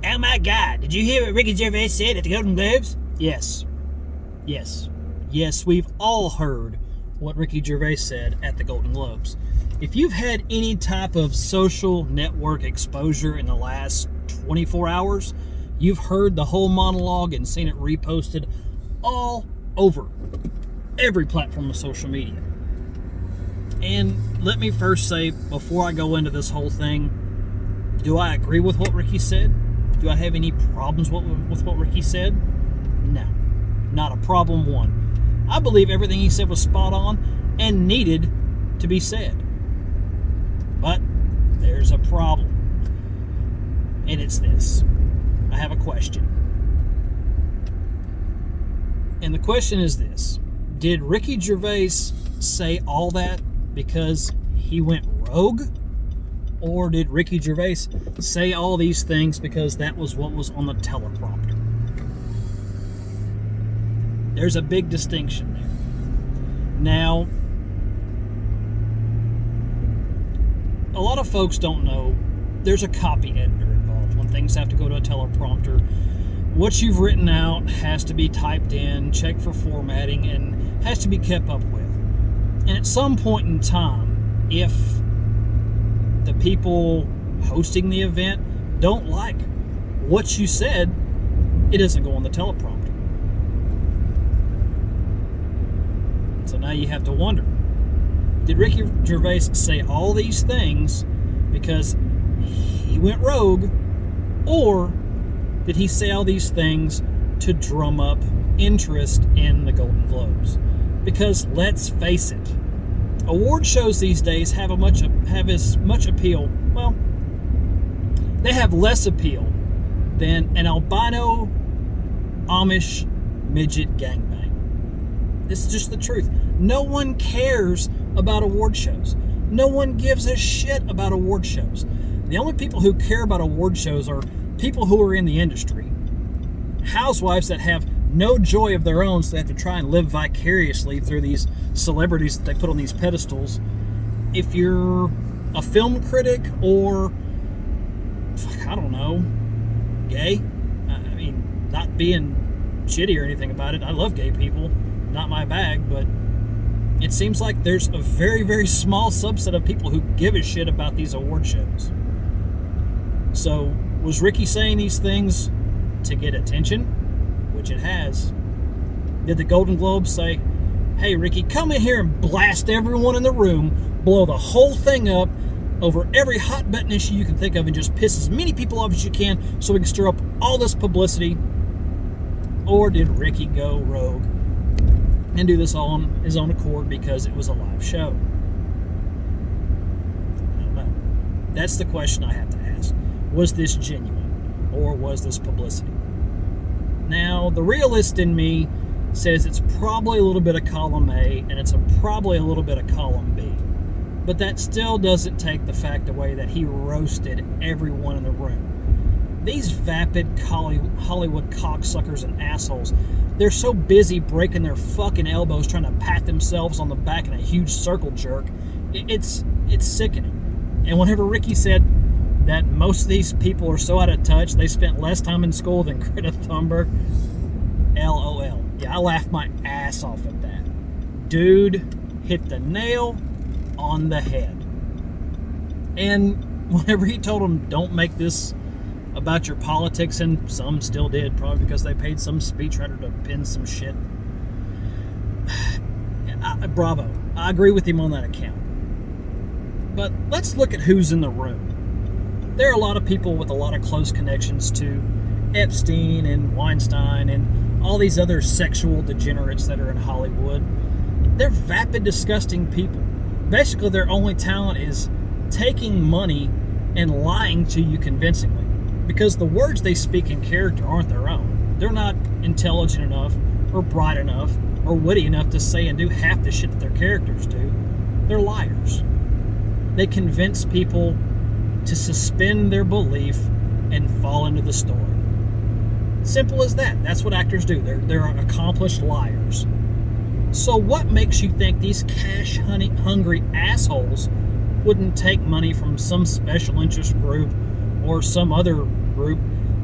Oh my God, did you hear what Ricky Gervais said at the Golden Globes? Yes. Yes, we've all heard what Ricky Gervais said at the Golden Globes. If you've had any type of social network exposure in the last 24 hours, you've heard the whole monologue and seen it reposted all over every platform of social media. And let me first say, before I go into this whole thing, do I agree with what Ricky said? Do I have any problems with what Ricky said? No, not a problem one. I believe everything he said was spot on and needed to be said. But there's a problem. And it's this. I have a question. And the question is this. Did Ricky Gervais say all that because he went rogue? Or did Ricky Gervais say all these things because that was what was on the teleprompter? There's a big distinction there. Now, a lot of folks don't know there's a copy editor involved when things have to go to a teleprompter. What you've written out has to be typed in, checked for formatting, and has to be kept up with. And at some point in time, if the people hosting the event don't like what you said, it doesn't go on the teleprompter. So now you have to wonder, did Ricky Gervais say all these things because he went rogue, or did he say all these things to drum up interest in the Golden Globes? Because let's face it, award shows these days have as much appeal. Well, they have less appeal than an albino Amish midget gangbang. This is just the truth. No one cares about award shows. No one gives a shit about award shows. The only people who care about award shows are people who are in the industry. Housewives that have no joy of their own, so they have to try and live vicariously through these celebrities that they put on these pedestals. If you're a film critic or, I don't know, gay, I mean, not being shitty or anything about it. I love gay people. Not my bag, but it seems like there's a very, very small subset of people who give a shit about these award shows. So, was Ricky saying these things to get attention? Which it has. Did the Golden Globes say, hey, Ricky, come in here and blast everyone in the room, blow the whole thing up over every hot button issue you can think of, and just piss as many people off as you can so we can stir up all this publicity? Or did Ricky go rogue and do this all on his own accord because it was a live show? I don't know. That's the question I have to ask. Was this genuine, or was this publicity? Now, the realist in me says it's probably a little bit of column A and it's probably a little bit of column B. But that still doesn't take the fact away that he roasted everyone in the room. These vapid Hollywood cocksuckers and assholes, they're so busy breaking their fucking elbows trying to pat themselves on the back in a huge circle jerk. It's sickening. And whenever Ricky said that most of these people are so out of touch, they spent less time in school than Greta Thunberg, LOL. Yeah, I laughed my ass off at that. Dude hit the nail on the head. And whenever he told them, don't make this about your politics, and some still did, probably because they paid some speechwriter to pin some shit. Bravo. I agree with him on that account. But let's look at who's in the room. There are a lot of people with a lot of close connections to Epstein and Weinstein and all these other sexual degenerates that are in Hollywood. They're vapid, disgusting people. Basically, their only talent is taking money and lying to you convincingly. Because the words they speak in character aren't their own. They're not intelligent enough or bright enough or witty enough to say and do half the shit that their characters do. They're liars. They convince people to suspend their belief and fall into the story. Simple as that. That's what actors do. They're accomplished liars. So what makes you think these cash-hungry assholes wouldn't take money from some special interest group or some other group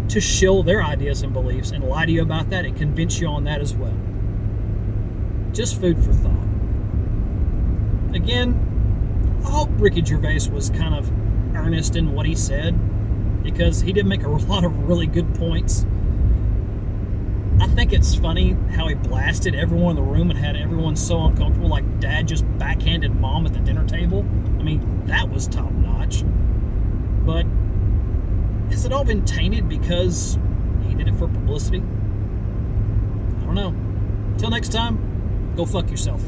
to shill their ideas and beliefs and lie to you about that and convince you on that as well. Just food for thought. Again, I hope Ricky Gervais was kind of earnest in what he said, because he did make a lot of really good points. I think it's funny how he blasted everyone in the room and had everyone so uncomfortable, like Dad just backhanded Mom at the dinner table. I mean, that was top notch. But has it all been tainted because he did it for publicity? I don't know. Till next time, go fuck yourself.